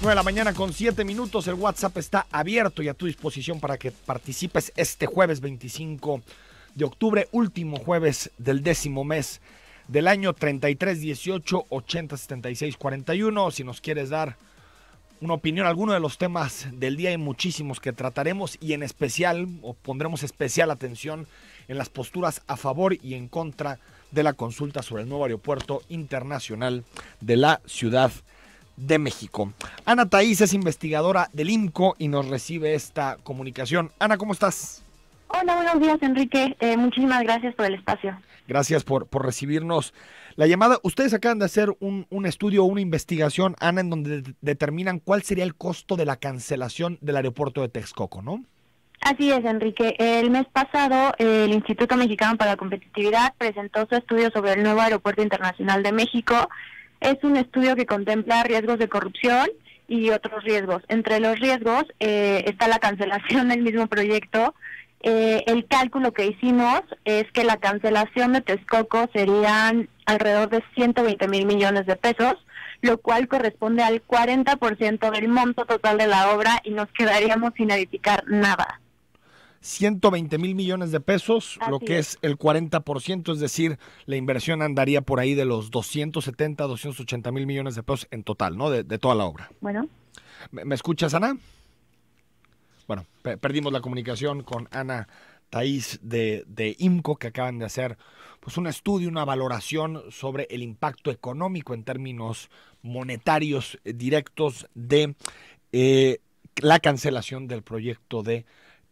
9 de la mañana con 7 minutos. El WhatsApp está abierto y a tu disposición para que participes este jueves 25 de octubre, último jueves del 10º mes del año. 33 18 80 76 41. Si nos quieres dar una opinión, alguno de los temas del día, hay muchísimos que trataremos y en especial, o pondremos especial atención en las posturas a favor y en contra de la consulta sobre el nuevo aeropuerto internacional de la Ciudad de México. Ana Thaís es investigadora del IMCO y nos recibe esta comunicación. Ana, ¿cómo estás? Hola, buenos días, Enrique. Muchísimas gracias por el espacio. Gracias por recibirnos la llamada. Ustedes acaban de hacer un estudio, una investigación, Ana, en donde determinan cuál sería el costo de la cancelación del aeropuerto de Texcoco, ¿no? Así es, Enrique. El mes pasado, el Instituto Mexicano para la Competitividad presentó su estudio sobre el nuevo aeropuerto internacional de México. Es un estudio que contempla riesgos de corrupción y otros riesgos. Entre los riesgos está la cancelación del mismo proyecto. El cálculo que hicimos es que la cancelación de Texcoco serían alrededor de 120,000 millones de pesos, lo cual corresponde al 40% del monto total de la obra y nos quedaríamos sin edificar nada. 120,000 millones de pesos, Así lo que es el 40%, es decir, la inversión andaría por ahí de los 270, 280,000 millones de pesos en total, ¿no? De toda la obra. Bueno. ¿Me escuchas, Ana? Bueno, perdimos la comunicación con Ana Thaís de IMCO, que acaban de hacer pues un estudio, una valoración sobre el impacto económico en términos monetarios directos de la cancelación del proyecto de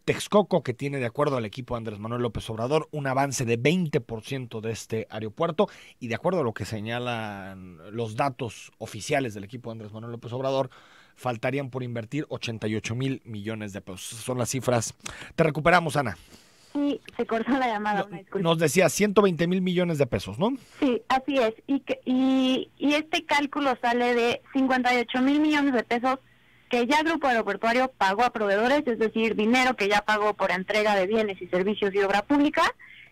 Texcoco, que tiene, de acuerdo al equipo de Andrés Manuel López Obrador, un avance de 20% de este aeropuerto, y de acuerdo a lo que señalan los datos oficiales del equipo de Andrés Manuel López Obrador, faltarían por invertir 88,000 millones de pesos. Son las cifras. Te recuperamos, Ana. Sí, se cortó la llamada. Nos decía 120,000 millones de pesos, ¿no? Sí, así es. Y este cálculo sale de 58,000 millones de pesos que ya Grupo Aeroportuario pagó a proveedores, es decir, dinero que ya pagó por entrega de bienes y servicios y obra pública,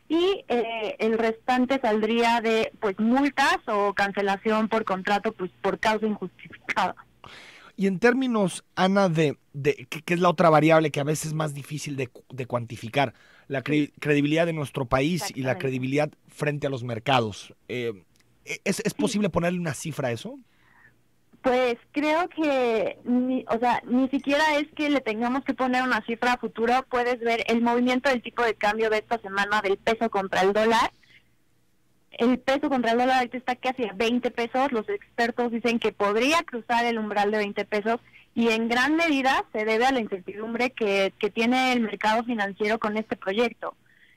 y el restante saldría de pues multas o cancelación por contrato pues por causa injustificada. Y en términos, Ana, de que es la otra variable que a veces es más difícil de cuantificar, la credibilidad de nuestro país y la credibilidad frente a los mercados, ¿es posible ponerle una cifra a eso? Pues creo que ni siquiera es que le tengamos que poner una cifra a futuro. Puedes ver el movimiento del tipo de cambio de esta semana del peso contra el dólar. El peso contra el dólar ahorita está casi a 20 pesos. Los expertos dicen que podría cruzar el umbral de 20 pesos y en gran medida se debe a la incertidumbre que tiene el mercado financiero con este proyecto.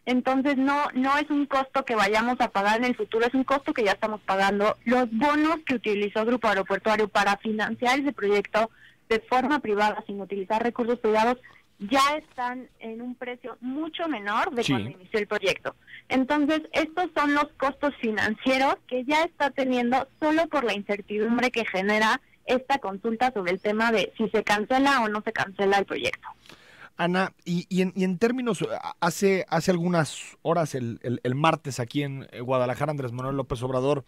Entonces no es un costo que vayamos a pagar en el futuro, es un costo que ya estamos pagando. Los bonos que utilizó Grupo Aeroportuario para financiar ese proyecto de forma privada sin utilizar recursos privados ya están en un precio mucho menor de cuando inició el proyecto. Entonces, estos son los costos financieros que ya está teniendo solo por la incertidumbre que genera esta consulta sobre el tema de si se cancela o no se cancela el proyecto. Ana, y en términos, hace algunas horas, el martes aquí en Guadalajara, Andrés Manuel López Obrador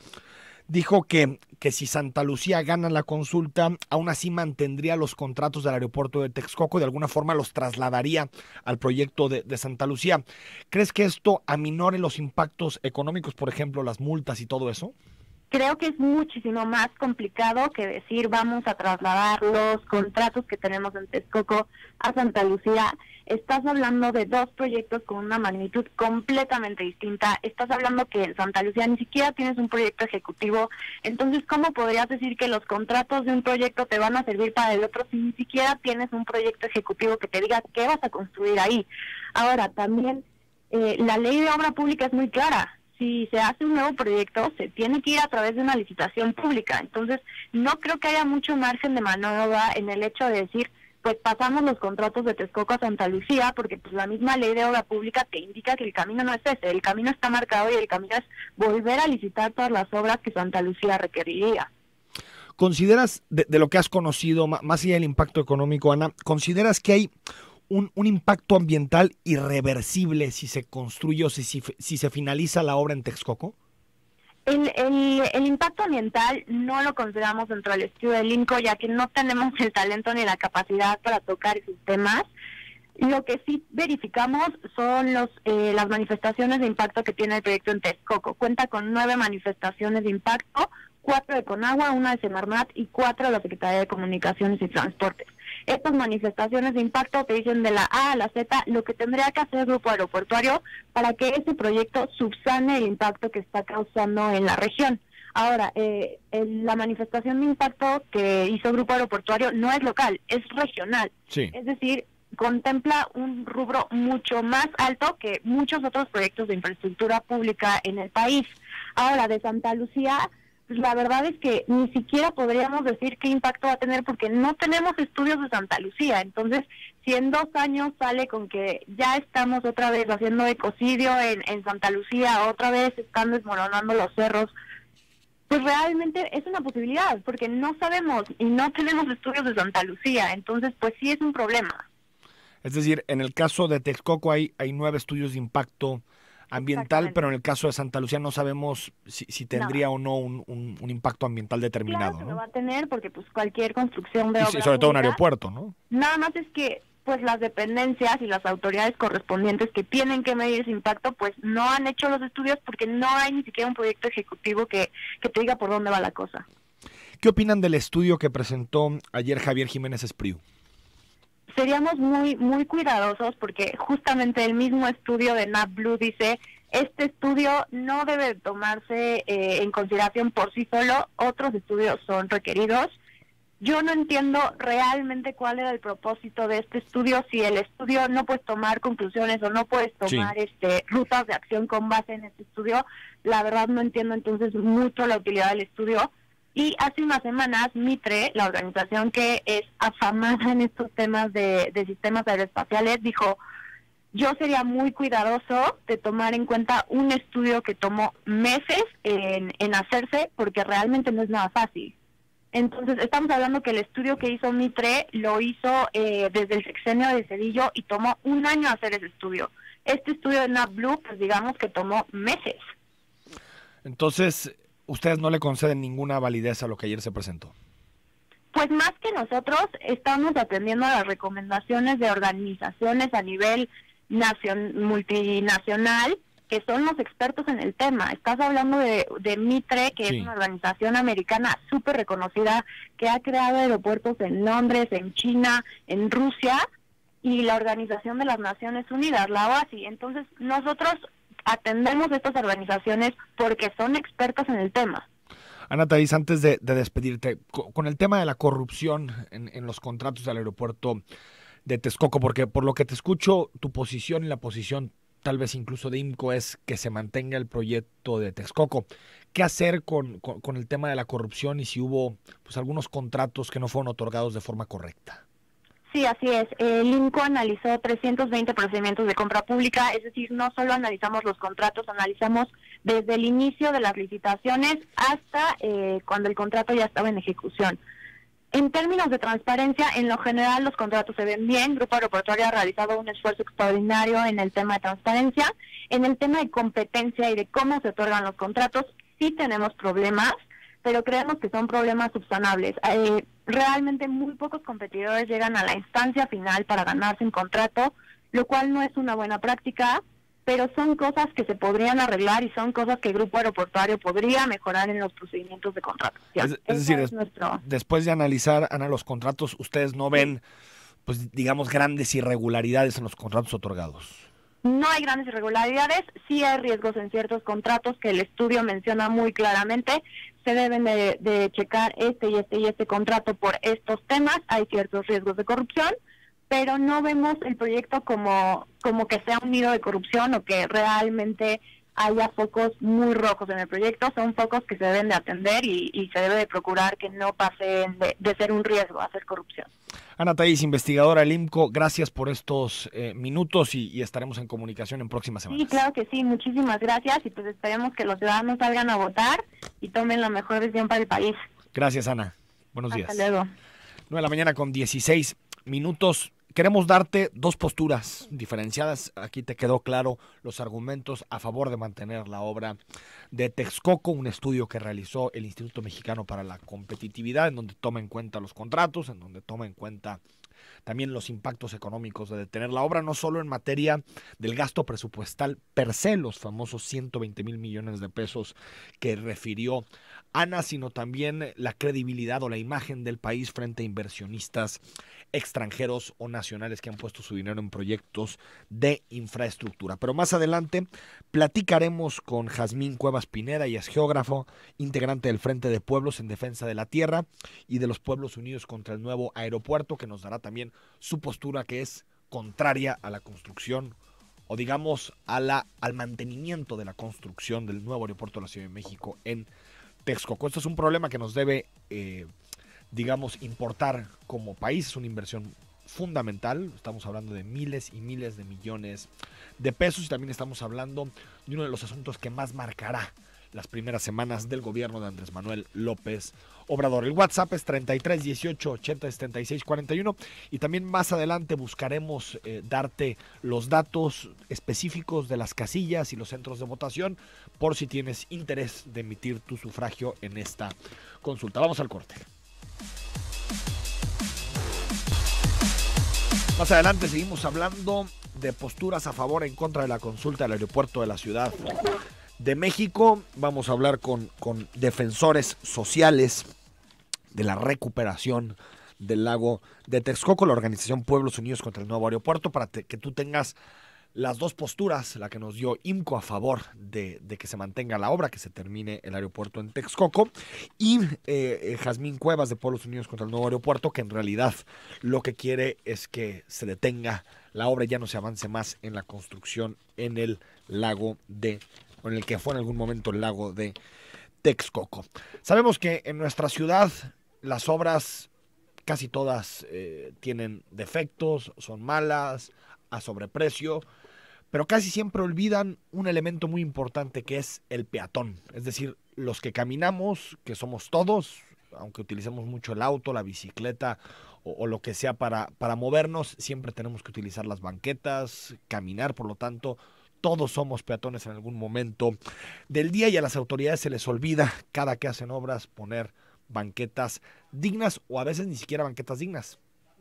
dijo que si Santa Lucía gana la consulta, aún así mantendría los contratos del aeropuerto de Texcoco, de alguna forma los trasladaría al proyecto de Santa Lucía. ¿Crees que esto aminore los impactos económicos, por ejemplo, las multas y todo eso? Creo que es muchísimo más complicado que decir vamos a trasladar los contratos que tenemos en Texcoco a Santa Lucía. Estás hablando de dos proyectos con una magnitud completamente distinta. Estás hablando que en Santa Lucía ni siquiera tienes un proyecto ejecutivo. Entonces, ¿cómo podrías decir que los contratos de un proyecto te van a servir para el otro si ni siquiera tienes un proyecto ejecutivo que te diga qué vas a construir ahí? Ahora, también la ley de obra pública es muy clara. Si se hace un nuevo proyecto, se tiene que ir a través de una licitación pública. Entonces, no creo que haya mucho margen de maniobra en el hecho de decir, pues pasamos los contratos de Texcoco a Santa Lucía, porque pues la misma ley de obra pública te indica que el camino no es ese, el camino está marcado y el camino es volver a licitar todas las obras que Santa Lucía requeriría. ¿Consideras, de lo que has conocido, más allá del impacto económico, Ana, consideras que hay un impacto ambiental irreversible si se construye o si se finaliza la obra en Texcoco? El impacto ambiental no lo consideramos dentro del estudio del INCO, ya que no tenemos el talento ni la capacidad para tocar esos temas. Lo que sí verificamos son las manifestaciones de impacto que tiene el proyecto en Texcoco. Cuenta con 9 manifestaciones de impacto, 4 de Conagua, 1 de Semarnat y 4 de la Secretaría de Comunicaciones y Transportes. Estas manifestaciones de impacto te dicen de la A a la Z lo que tendría que hacer el Grupo Aeroportuario para que ese proyecto subsane el impacto que está causando en la región. Ahora, la manifestación de impacto que hizo el Grupo Aeroportuario no es local, es regional. Sí. Es decir, contempla un rubro mucho más alto que muchos otros proyectos de infraestructura pública en el país. Ahora, de Santa Lucía, pues la verdad es que ni siquiera podríamos decir qué impacto va a tener porque no tenemos estudios de Santa Lucía. Entonces, si en 2 años sale con que ya estamos otra vez haciendo ecocidio en Santa Lucía, otra vez están desmoronando los cerros, pues realmente es una posibilidad, porque no sabemos y no tenemos estudios de Santa Lucía. Entonces, pues sí es un problema. Es decir, en el caso de Texcoco hay 9 estudios de impacto ambiental, pero en el caso de Santa Lucía no sabemos si tendría o no un impacto ambiental determinado. Claro que ¿no? lo va a tener porque pues cualquier construcción de y obra sobre todo un pública, aeropuerto, ¿no? Nada más es que pues las dependencias y las autoridades correspondientes que tienen que medir ese impacto pues no han hecho los estudios porque no hay ni siquiera un proyecto ejecutivo que te diga por dónde va la cosa. ¿Qué opinan del estudio que presentó ayer Javier Jiménez Espriu? Seríamos muy cuidadosos porque justamente el mismo estudio de NABLU dice, este estudio no debe tomarse en consideración por sí solo, otros estudios son requeridos. Yo no entiendo realmente cuál era el propósito de este estudio, si el estudio no puedes tomar conclusiones o no puedes tomar rutas de acción con base en este estudio, la verdad no entiendo entonces mucho la utilidad del estudio. Y hace unas semanas, Mitre, la organización que es afamada en estos temas de sistemas aeroespaciales, dijo, yo sería muy cuidadoso de tomar en cuenta un estudio que tomó meses en hacerse, porque realmente no es nada fácil. Entonces, estamos hablando que el estudio que hizo Mitre lo hizo desde el sexenio de Zedillo y tomó 1 año hacer ese estudio. Este estudio de NABLU, pues digamos que tomó meses. Entonces, ustedes no le conceden ninguna validez a lo que ayer se presentó. Pues más que nosotros, estamos atendiendo a las recomendaciones de organizaciones a nivel multinacional, que son los expertos en el tema. Estás hablando de Mitre, que es una organización americana súper reconocida, que ha creado aeropuertos en Londres, en China, en Rusia, y la Organización de las Naciones Unidas, la OASI. Entonces, nosotros atendemos a estas organizaciones porque son expertos en el tema. Ana Thaís, antes de despedirte, con el tema de la corrupción en los contratos del aeropuerto de Texcoco, porque por lo que te escucho, tu posición y la posición tal vez incluso de IMCO es que se mantenga el proyecto de Texcoco. ¿Qué hacer con el tema de la corrupción y si hubo pues algunos contratos que no fueron otorgados de forma correcta? Sí, así es. El INCO analizó 320 procedimientos de compra pública, es decir, no solo analizamos los contratos, analizamos desde el inicio de las licitaciones hasta cuando el contrato ya estaba en ejecución. En términos de transparencia, en lo general los contratos se ven bien. Grupo Aeroportuario ha realizado un esfuerzo extraordinario en el tema de transparencia. En el tema de competencia y de cómo se otorgan los contratos, sí tenemos problemas, pero creemos que son problemas subsanables. Realmente muy pocos competidores llegan a la instancia final para ganarse un contrato, lo cual no es una buena práctica, pero son cosas que se podrían arreglar y son cosas que el Grupo Aeroportuario podría mejorar en los procedimientos de contratación. Es decir, después de analizar, Ana, los contratos, ustedes no ven, pues digamos, grandes irregularidades en los contratos otorgados. No hay grandes irregularidades, sí hay riesgos en ciertos contratos que el estudio menciona muy claramente. Se deben de checar este y este contrato por estos temas. Hay ciertos riesgos de corrupción, pero no vemos el proyecto como que sea un nido de corrupción o que realmente haya focos muy rojos en el proyecto. Son focos que se deben de atender y se debe de procurar que no pasen de ser un riesgo a ser corrupción. Ana Thaís, investigadora del IMCO, gracias por estos minutos y estaremos en comunicación en próximas semanas. Sí, claro que sí, muchísimas gracias y pues esperemos que los ciudadanos salgan a votar y tomen la mejor decisión para el país. Gracias, Ana. Buenos días. Hasta luego. 9 de la mañana con 16 minutos. queremos darte dos posturas diferenciadas. Aquí te quedó claro los argumentos a favor de mantener la obra de Texcoco, un estudio que realizó el Instituto Mexicano para la Competitividad, en donde toma en cuenta los contratos, en donde toma en cuenta también los impactos económicos de detener la obra, no solo en materia del gasto presupuestal per se, los famosos 120,000 millones de pesos que refirió Ana, sino también la credibilidad o la imagen del país frente a inversionistas extranjeros o nacionales que han puesto su dinero en proyectos de infraestructura. Pero más adelante platicaremos con Jazmín Cuevas Pineda, ella es geógrafo, integrante del Frente de Pueblos en Defensa de la Tierra y de los Pueblos Unidos contra el Nuevo Aeropuerto, que nos dará también su postura, que es contraria a la construcción o digamos al mantenimiento de la construcción del nuevo aeropuerto de la Ciudad de México en Texcoco. Esto es un problema que nos debe importar como país. Es una inversión fundamental. Estamos hablando de miles y miles de millones de pesos y también estamos hablando de uno de los asuntos que más marcará las primeras semanas del gobierno de Andrés Manuel López Obrador. El WhatsApp es 33 18 80 76 41 y también más adelante buscaremos darte los datos específicos de las casillas y los centros de votación por si tienes interés de emitir tu sufragio en esta consulta. Vamos al corte. Más adelante seguimos hablando de posturas a favor e en contra de la consulta del aeropuerto de la Ciudad de México. Vamos a hablar con defensores sociales de la recuperación del lago de Texcoco, la organización Pueblos Unidos contra el Nuevo Aeropuerto, para que tú tengas las dos posturas, la que nos dio IMCO a favor de que se mantenga la obra, que se termine el aeropuerto en Texcoco, y Jazmín Cuevas de Pueblos Unidos contra el Nuevo Aeropuerto, que en realidad lo que quiere es que se detenga la obra y ya no se avance más en la construcción en el lago de, o en el que fue en algún momento el lago de Texcoco. Sabemos que en nuestra ciudad las obras casi todas tienen defectos, son malas, a sobreprecio, pero casi siempre olvidan un elemento muy importante, que es el peatón. Es decir, los que caminamos, que somos todos, aunque utilicemos mucho el auto, la bicicleta o lo que sea para movernos, siempre tenemos que utilizar las banquetas, caminar, por lo tanto, todos somos peatones en algún momento del día y a las autoridades se les olvida cada que hacen obras poner banquetas dignas o a veces ni siquiera banquetas dignas.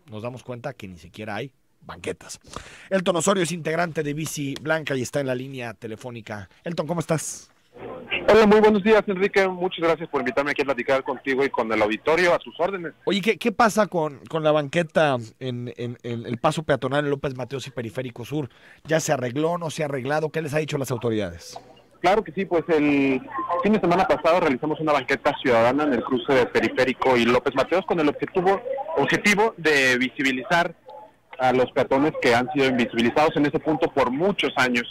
Nos damos cuenta que ni siquiera hay banquetas. Elton Osorio es integrante de Bici Blanca y está en la línea telefónica. Elton, ¿cómo estás? Hola, muy buenos días, Enrique. Muchas gracias por invitarme aquí a platicar contigo y con el auditorio, a sus órdenes. Oye, ¿qué pasa con la banqueta en el paso peatonal en López Mateos y Periférico Sur? ¿Ya se arregló, no se ha arreglado? ¿Qué les ha dicho las autoridades? Claro que sí, pues el fin de semana pasado realizamos una banqueta ciudadana en el cruce de Periférico y López Mateos con el objetivo de visibilizar a los peatones que han sido invisibilizados en ese punto por muchos años.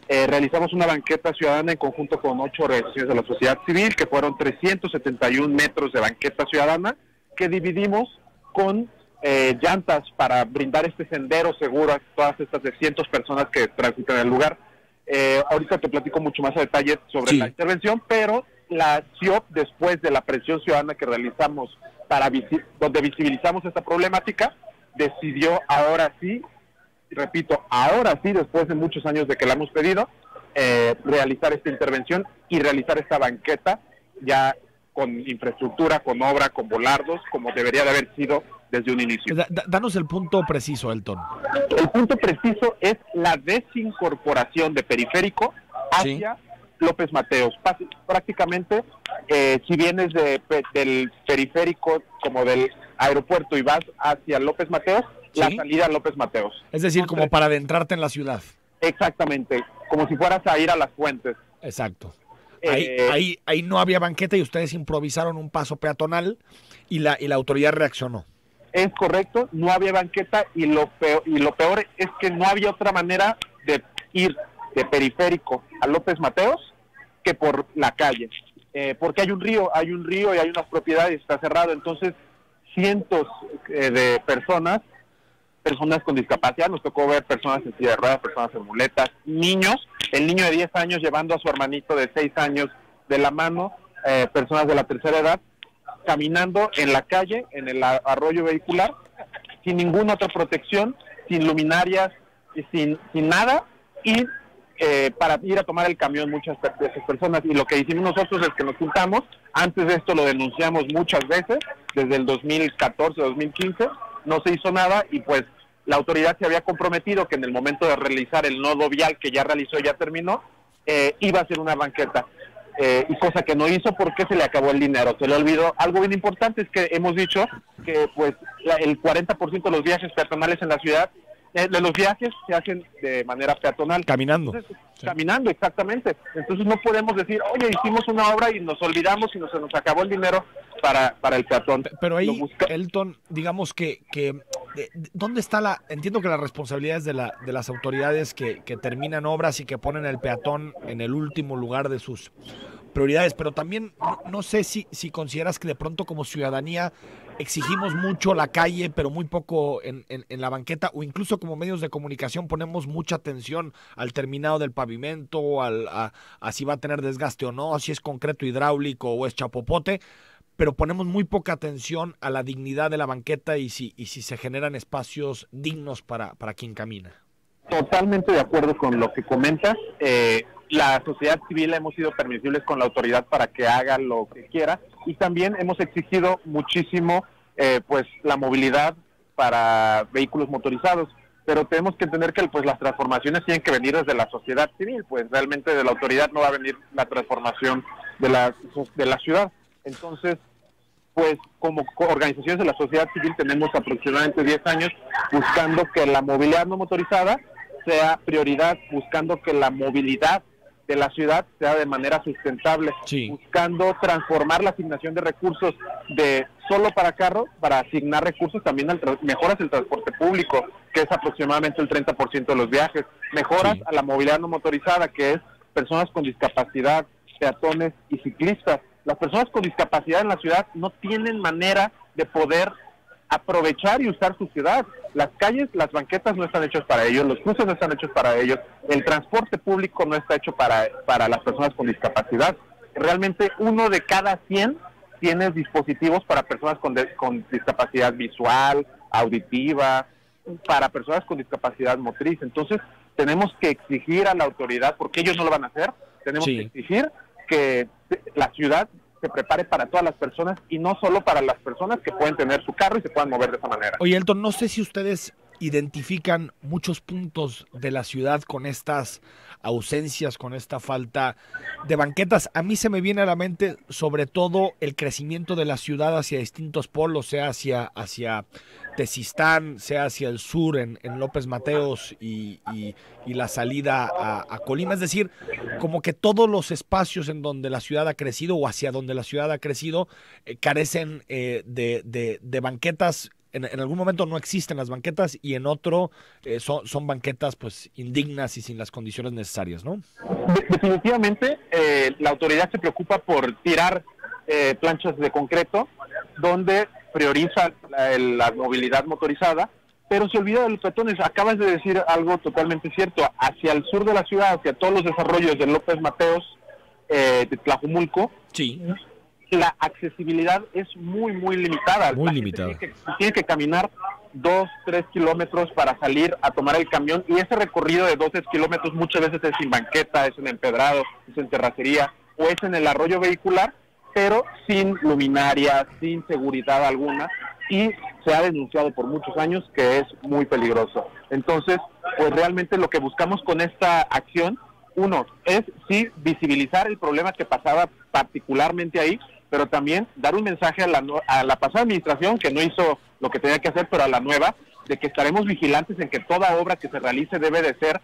Realizamos una banqueta ciudadana en conjunto con 8 organizaciones de la sociedad civil, que fueron 371 metros de banqueta ciudadana, que dividimos con llantas para brindar este sendero seguro a todas estas 300 personas que transitan el lugar. Ahorita te platico mucho más a detalle sobre la intervención, pero la CIOP, después de la presión ciudadana que realizamos donde visibilizamos esta problemática, decidió ahora sí, repito, ahora sí, después de muchos años de que la hemos pedido, realizar esta intervención y realizar esta banqueta ya con infraestructura, con obra, con volardos, como debería de haber sido desde un inicio. Danos el punto preciso, Elton. El punto preciso es la desincorporación de Periférico hacia López Mateos. Prácticamente, si vienes del Periférico como del aeropuerto y vas hacia López Mateos, la salida a López Mateos. Es decir, entonces, como para adentrarte en la ciudad. Exactamente, como si fueras a ir a las fuentes. Exacto. Ahí no había banqueta y ustedes improvisaron un paso peatonal y la autoridad reaccionó. Es correcto, no había banqueta y lo peor es que no había otra manera de ir de Periférico a López Mateos que por la calle, porque hay un río y hay unas propiedades, está cerrado, entonces cientos de personas con discapacidad, nos tocó ver personas en silla de ruedas, personas en muletas, niños, el niño de 10 años llevando a su hermanito de 6 años de la mano, personas de la tercera edad, caminando en la calle, en el arroyo vehicular, sin ninguna otra protección, sin luminarias, sin nada, y para ir a tomar el camión muchas de esas personas. Y lo que hicimos nosotros es que nos juntamos, antes de esto lo denunciamos muchas veces, desde el 2014, 2015, no se hizo nada, y pues la autoridad se había comprometido que en el momento de realizar el nodo vial que ya realizó, ya terminó, iba a hacer una banqueta. Y cosa que no hizo porque se le acabó el dinero, se le olvidó. Algo bien importante es que hemos dicho que pues el 40% de los viajes peatonales en la ciudad, de los viajes se hacen de manera peatonal. Caminando. Entonces, sí. Caminando, exactamente. Entonces no podemos decir, oye, hicimos una obra y nos olvidamos y se nos acabó el dinero para el peatón. Pero ahí, Elton, digamos que ¿dónde está entiendo que la responsabilidad es de las autoridades que terminan obras y que ponen el peatón en el último lugar de sus prioridades, pero también no sé si consideras que de pronto como ciudadanía exigimos mucho la calle, pero muy poco en la banqueta, o incluso como medios de comunicación ponemos mucha atención al terminado del pavimento, a si va a tener desgaste o no, si es concreto hidráulico o es chapopote, pero ponemos muy poca atención a la dignidad de la banqueta y si se generan espacios dignos para quien camina. Totalmente de acuerdo con lo que comentas. La sociedad civil hemos sido permisibles con la autoridad para que haga lo que quiera, y también hemos exigido muchísimo pues la movilidad para vehículos motorizados, pero tenemos que entender que pues las transformaciones tienen que venir desde la sociedad civil, pues realmente de la autoridad no va a venir la transformación de la ciudad. Entonces, pues como organizaciones de la sociedad civil tenemos aproximadamente 10 años buscando que la movilidad no motorizada sea prioridad, buscando que la movilidad de la ciudad sea de manera sustentable, sí, buscando transformar la asignación de recursos de solo para carros, para asignar recursos también mejoras el transporte público, que es aproximadamente el 30% de los viajes, mejoras sí, a la movilidad no motorizada, que es personas con discapacidad, peatones y ciclistas. Las personas con discapacidad en la ciudad no tienen manera de poder aprovechar y usar su ciudad. Las calles, las banquetas no están hechas para ellos, los cruces no están hechos para ellos, el transporte público no está hecho para las personas con discapacidad. Realmente 1 de cada 100 tiene dispositivos para personas con discapacidad visual, auditiva, para personas con discapacidad motriz. Entonces tenemos que exigir a la autoridad, porque ellos no lo van a hacer, tenemos que exigir que la ciudad se prepare para todas las personas y no solo para las personas que pueden tener su carro y se puedan mover de esa manera. Oye, Elton, no sé si ustedes identifican muchos puntos de la ciudad con estas ausencias, con esta falta de banquetas. A mí se me viene a la mente sobre todo el crecimiento de la ciudad hacia distintos polos, sea hacia Tezistán, sea hacia el sur en López Mateos y la salida a Colima. Es decir, como que todos los espacios en donde la ciudad ha crecido o hacia donde la ciudad ha crecido carecen de banquetas. En algún momento no existen las banquetas y en otro son banquetas pues indignas y sin las condiciones necesarias, ¿no? Definitivamente la autoridad se preocupa por tirar planchas de concreto donde prioriza la movilidad motorizada, pero se olvida de los peatones. Acabas de decir algo totalmente cierto. Hacia el sur de la ciudad, hacia todos los desarrollos de López Mateos, de Tlajumulco, sí, la accesibilidad es muy limitada. Muy limitada. Tiene que caminar 2-3 kilómetros para salir a tomar el camión, y ese recorrido de 2-3 kilómetros muchas veces es sin banqueta, es en empedrado, es en terracería o es en el arroyo vehicular, pero sin luminaria, sin seguridad alguna, y se ha denunciado por muchos años que es muy peligroso. Entonces, pues realmente lo que buscamos con esta acción, uno, es sí visibilizar el problema que pasaba particularmente ahí, pero también dar un mensaje a la pasada administración que no hizo lo que tenía que hacer, pero a la nueva, de que estaremos vigilantes en que toda obra que se realice debe de ser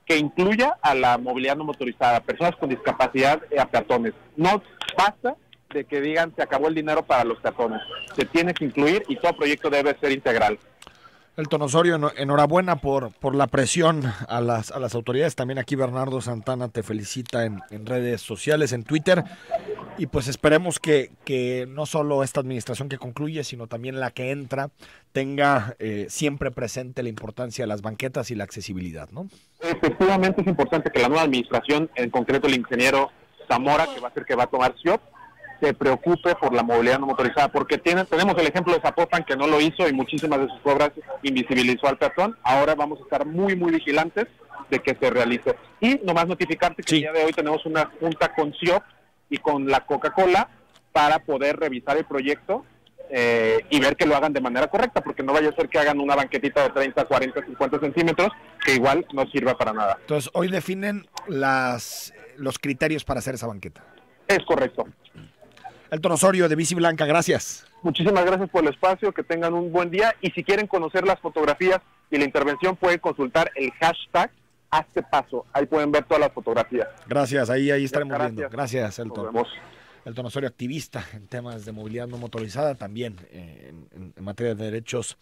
que incluya a la movilidad no motorizada, personas con discapacidad y a peatones. No basta de que digan se acabó el dinero para los peatones, se tiene que incluir y todo proyecto debe ser integral. Elton Osorio, enhorabuena por la presión a las autoridades. También aquí Bernardo Santana te felicita en redes sociales, en Twitter. Y pues esperemos que no solo esta administración que concluye, sino también la que entra, tenga siempre presente la importancia de las banquetas y la accesibilidad, ¿no? Efectivamente es importante que la nueva administración, en concreto el ingeniero Zamora, que va a ser que va a tomar CIOP, se preocupe por la movilidad no motorizada, porque tenemos el ejemplo de Zapopan, que no lo hizo y muchísimas de sus obras invisibilizó al peatón. Ahora vamos a estar muy, muy vigilantes de que se realice. Y nomás notificarte que el día de hoy tenemos una junta con CIOP y con la Coca-Cola para poder revisar el proyecto y ver que lo hagan de manera correcta, porque no vaya a ser que hagan una banquetita de 30, 40, 50 centímetros que igual no sirva para nada. Entonces, hoy definen los criterios para hacer esa banqueta. Es correcto. Elton Osorio de Bici Blanca, gracias. Muchísimas gracias por el espacio, que tengan un buen día, y si quieren conocer las fotografías y la intervención pueden consultar el hashtag Hazte Paso, ahí pueden ver todas las fotografías. Gracias, ahí estaremos viendo. Gracias, Elton. Nos vemos. Elton Osorio, activista en temas de movilidad no motorizada, también en materia de derechos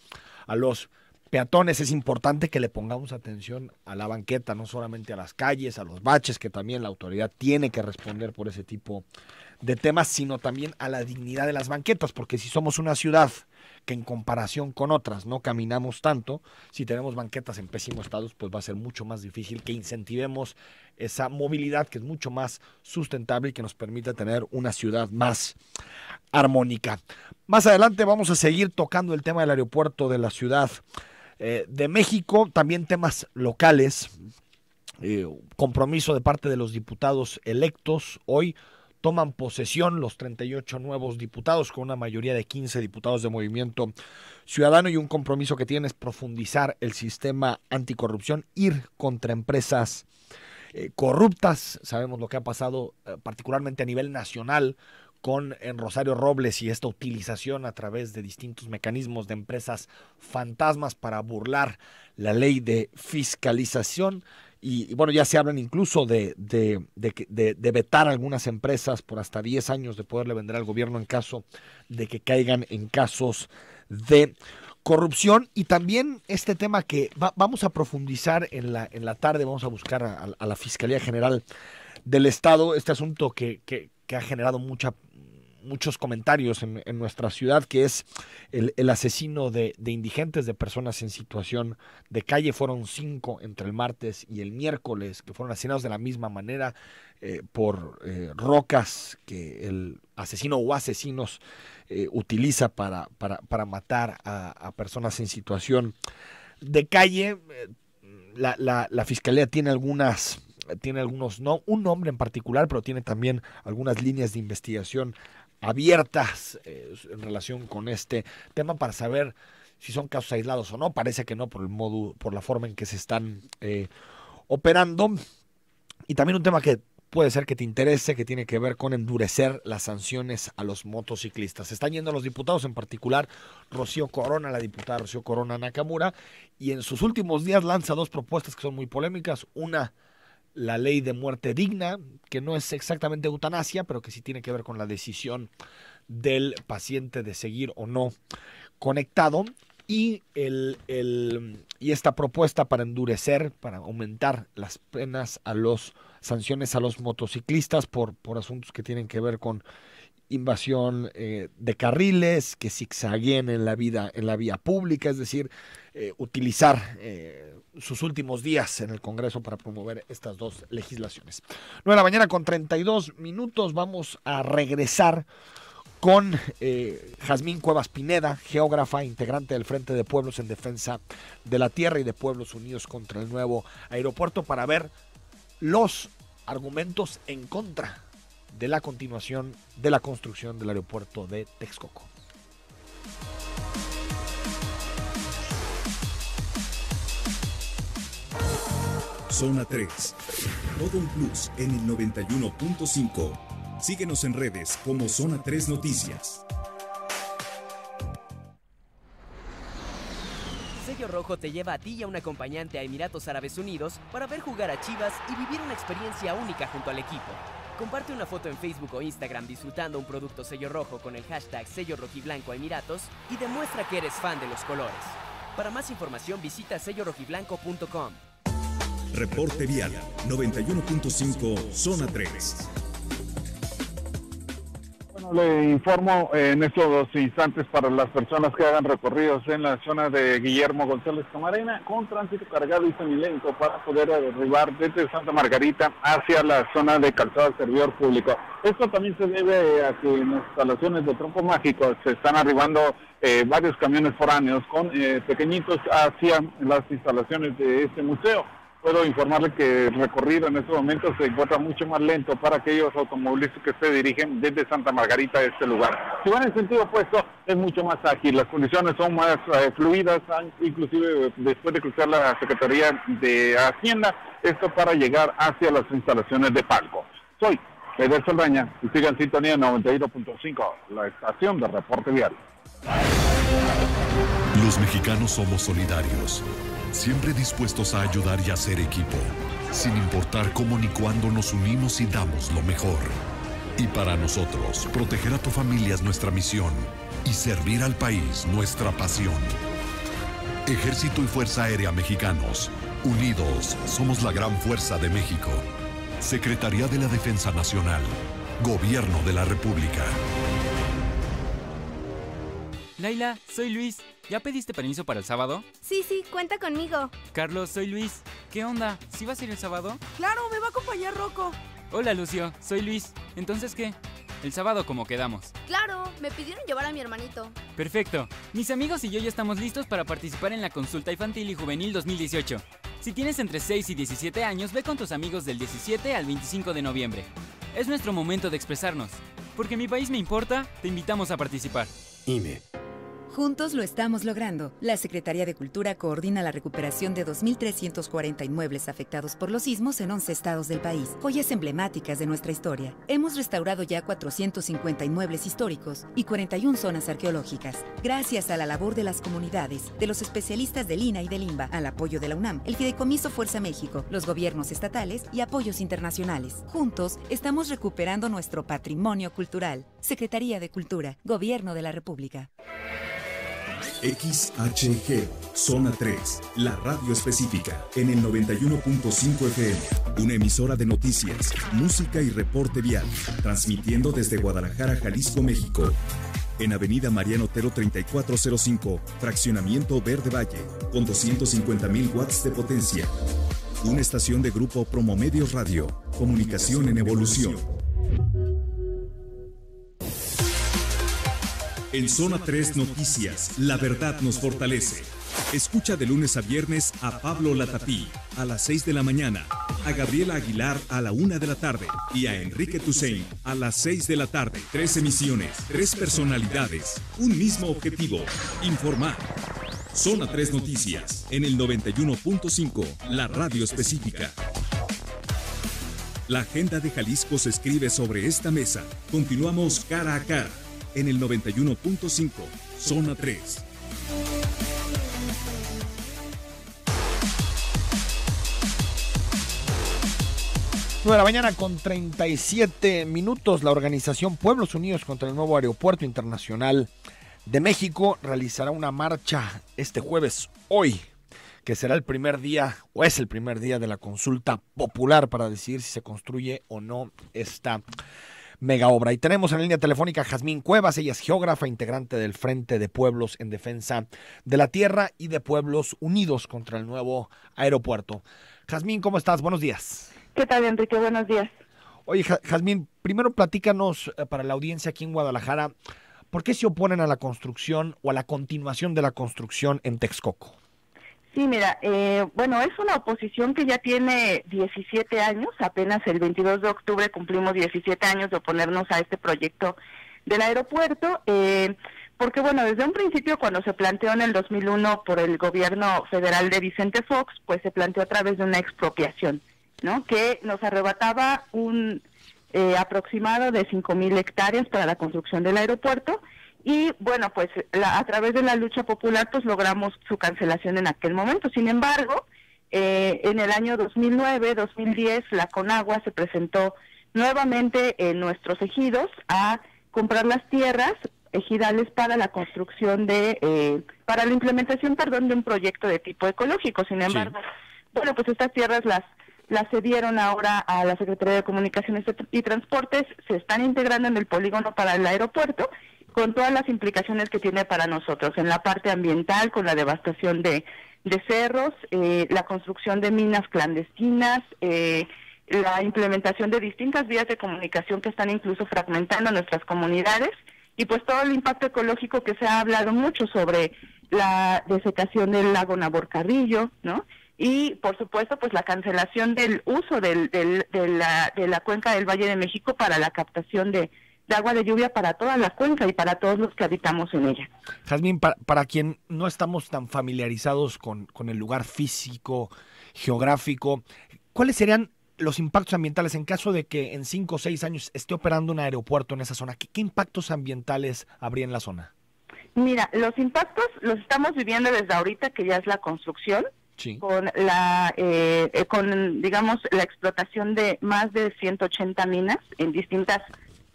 a los peatones. Es importante que le pongamos atención a la banqueta, no solamente a las calles, a los baches, que también la autoridad tiene que responder por ese tipo de temas, sino también a la dignidad de las banquetas, porque si somos una ciudad que en comparación con otras no caminamos tanto, si tenemos banquetas en pésimo estado, pues va a ser mucho más difícil que incentivemos esa movilidad que es mucho más sustentable y que nos permite tener una ciudad más armónica. Más adelante vamos a seguir tocando el tema del aeropuerto de la Ciudad de México, también temas locales, compromiso de parte de los diputados electos. Hoy toman posesión los 38 nuevos diputados, con una mayoría de 15 diputados de Movimiento Ciudadano, y un compromiso que tiene es profundizar el sistema anticorrupción, ir contra empresas corruptas. Sabemos lo que ha pasado particularmente a nivel nacional con en Rosario Robles y esta utilización a través de distintos mecanismos de empresas fantasmas para burlar la ley de fiscalización. Y bueno, ya se hablan incluso de vetar algunas empresas por hasta 10 años de poderle vender al gobierno en caso de que caigan en casos de corrupción. Y también este tema que vamos a profundizar en la tarde, vamos a buscar a la Fiscalía General del Estado, este asunto que ha generado muchos comentarios en nuestra ciudad, que es el asesino de indigentes, de personas en situación de calle. Fueron 5 entre el martes y el miércoles que fueron asesinados de la misma manera por rocas que el asesino o asesinos utiliza para matar a personas en situación de calle. La Fiscalía tiene algunos, no un nombre en particular, pero tiene también algunas líneas de investigación abiertas en relación con este tema para saber si son casos aislados o no. Parece que no, por la forma en que se están operando. Y también un tema que puede ser que te interese, que tiene que ver con endurecer las sanciones a los motociclistas. Se están yendo los diputados, en particular Rocío Corona, la diputada Rocío Corona Nakamura, y en sus últimos días lanza 2 propuestas que son muy polémicas. Una, la ley de muerte digna, que no es exactamente eutanasia, pero que sí tiene que ver con la decisión del paciente de seguir o no conectado, y esta propuesta para endurecer, para aumentar las penas sanciones a los motociclistas por asuntos que tienen que ver con invasión de carriles, que zigzagueen en la vía pública, es decir, utilizar sus últimos días en el Congreso para promover estas 2 legislaciones. 9:32 a.m, vamos a regresar con Jazmín Cuevas Pineda, geógrafa, integrante del Frente de Pueblos en Defensa de la Tierra y de Pueblos Unidos contra el nuevo aeropuerto, para ver los argumentos en contra de la continuación de la construcción del aeropuerto de Texcoco. Zona 3, todo un plus en el 91.5. Síguenos en redes como Zona 3 Noticias. Sello Rojo te lleva a ti y a un acompañante a Emiratos Árabes Unidos para ver jugar a Chivas y vivir una experiencia única junto al equipo. Comparte una foto en Facebook o Instagram disfrutando un producto Sello Rojo con el hashtag Sello Rojiblanco Emiratos y demuestra que eres fan de los colores. Para más información visita sellorojiblanco.com. Reporte Vial 91.5 Zona 3. Le informo en estos instantes para las personas que hagan recorridos en la zona de Guillermo González Camarena con tránsito cargado y semilento para poder arribar desde Santa Margarita hacia la zona de Calzada Servidor Público. Esto también se debe a que en las instalaciones de Trompo Mágico se están arribando varios camiones foráneos con pequeñitos hacia las instalaciones de este museo. Puedo informarle que el recorrido en estos momentos se encuentra mucho más lento para aquellos automovilistas que se dirigen desde Santa Margarita a este lugar. Si van en sentido opuesto, es mucho más ágil, las condiciones son más fluidas, inclusive después de cruzar la Secretaría de Hacienda, esto para llegar hacia las instalaciones de Palco. Soy Eder Saldaña y sigan en sintonía 91.5, la estación de reporte vial. Los mexicanos somos solidarios, siempre dispuestos a ayudar y a hacer equipo, sin importar cómo ni cuándo nos unimos y damos lo mejor. Y para nosotros, proteger a tu familia es nuestra misión y servir al país nuestra pasión. Ejército y Fuerza Aérea Mexicanos, unidos somos la gran fuerza de México. Secretaría de la Defensa Nacional, Gobierno de la República. Laila, soy Luis. ¿Ya pediste permiso para el sábado? Sí, cuenta conmigo. Carlos, soy Luis. ¿Qué onda? ¿Sí vas a ir el sábado? Claro, me va a acompañar Rocco. Hola, Lucio. Soy Luis. ¿Entonces qué? El sábado como quedamos. Claro, me pidieron llevar a mi hermanito. Perfecto. Mis amigos y yo ya estamos listos para participar en la Consulta Infantil y Juvenil 2018. Si tienes entre 6 y 17 años, ve con tus amigos del 17 al 25 de noviembre. Es nuestro momento de expresarnos. Porque mi país me importa, te invitamos a participar. INE. Juntos lo estamos logrando. La Secretaría de Cultura coordina la recuperación de 2.340 inmuebles afectados por los sismos en 11 estados del país, joyas emblemáticas de nuestra historia. Hemos restaurado ya 450 inmuebles históricos y 41 zonas arqueológicas. Gracias a la labor de las comunidades, de los especialistas del INAH y del INBA, al apoyo de la UNAM, el Fideicomiso Fuerza México, los gobiernos estatales y apoyos internacionales. Juntos estamos recuperando nuestro patrimonio cultural. Secretaría de Cultura, Gobierno de la República. XHG, Zona 3, la radio específica, en el 91.5 FM, una emisora de noticias, música y reporte vial, transmitiendo desde Guadalajara, Jalisco, México. En Avenida Mariano Otero 3405, Fraccionamiento Verde Valle, con 250.000 watts de potencia. Una estación de Grupo Promomedios Radio, comunicación en evolución. En Zona 3 Noticias, la verdad nos fortalece. Escucha de lunes a viernes a Pablo Latapí a las 6 de la mañana, a Gabriela Aguilar a la 1 de la tarde y a Enrique Tusein a las 6 de la tarde. 3 emisiones, 3 personalidades, un mismo objetivo: informar. Zona 3 Noticias, en el 91.5, la radio específica. La agenda de Jalisco se escribe sobre esta mesa. Continuamos cara a cara. En el 91.5, Zona 3. De la mañana con 37 minutos, la organización Pueblos Unidos contra el nuevo Aeropuerto Internacional de México realizará una marcha este jueves, hoy, que será el primer día, o es el primer día de la consulta popular para decidir si se construye o no esta mega obra. Y tenemos en la línea telefónica a Jazmín Cuevas. Ella es geógrafa, integrante del Frente de Pueblos en Defensa de la Tierra y de Pueblos Unidos contra el nuevo aeropuerto. Jazmín, ¿cómo estás? Buenos días. ¿Qué tal, Enrique? Buenos días. Oye, Jazmín, primero platícanos para la audiencia aquí en Guadalajara, ¿por qué se oponen a la construcción o a la continuación de la construcción en Texcoco? Sí, mira, bueno, es una oposición que ya tiene 17 años, apenas el 22 de octubre cumplimos 17 años de oponernos a este proyecto del aeropuerto, porque bueno, desde un principio cuando se planteó en el 2001 por el gobierno federal de Vicente Fox, pues se planteó a través de una expropiación, ¿no? Que nos arrebataba un aproximado de 5,000 hectáreas para la construcción del aeropuerto. Y bueno, pues a través de la lucha popular pues logramos su cancelación en aquel momento. Sin embargo, en el año 2009-2010 la CONAGUA se presentó nuevamente en nuestros ejidos a comprar las tierras ejidales para la construcción para la implementación, de un proyecto de tipo ecológico. Sin embargo, bueno, pues estas tierras las las cedieron ahora a la Secretaría de Comunicaciones y Transportes, se están integrando en el polígono para el aeropuerto, con todas las implicaciones que tiene para nosotros, en la parte ambiental, con la devastación de cerros, la construcción de minas clandestinas, la implementación de distintas vías de comunicación que están incluso fragmentando nuestras comunidades, y pues todo el impacto ecológico que se ha hablado mucho sobre la desecación del lago Navorcarrillo, ¿no? Y por supuesto pues la cancelación del uso de la cuenca del Valle de México para la captación de agua de lluvia para toda la cuenca y para todos los que habitamos en ella. Jazmín, para quien no estamos tan familiarizados con el lugar físico, geográfico, ¿cuáles serían los impactos ambientales en caso de que en 5 o 6 años esté operando un aeropuerto en esa zona? ¿Qué impactos ambientales habría en la zona? Mira, los impactos los estamos viviendo desde ahorita, que ya es la construcción, sí, con digamos, la explotación de más de 180 minas en distintas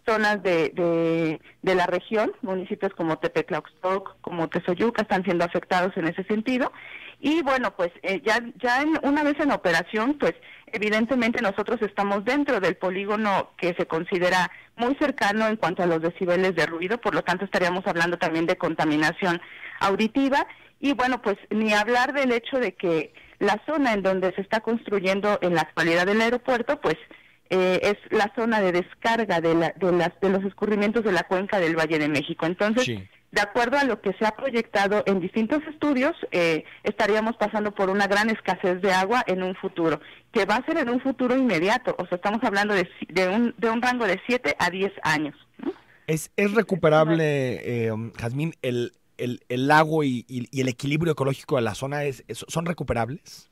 zonas de la región. Municipios como Tepetlaoxtoc, como Tezoyuca están siendo afectados en ese sentido. Y bueno, pues una vez en operación, pues evidentemente nosotros estamos dentro del polígono que se considera muy cercano en cuanto a los decibeles de ruido, por lo tanto estaríamos hablando también de contaminación auditiva. Y bueno, pues ni hablar del hecho de que la zona en donde se está construyendo en la actualidad del aeropuerto, pues es la zona de descarga de los escurrimientos de la cuenca del Valle de México. Entonces, sí, de acuerdo a lo que se ha proyectado en distintos estudios, estaríamos pasando por una gran escasez de agua en un futuro, que va a ser en un futuro inmediato. O sea, estamos hablando de un rango de 7 a 10 años, ¿no? ¿Es recuperable, Jazmín, el lago y el equilibrio ecológico de la zona son recuperables?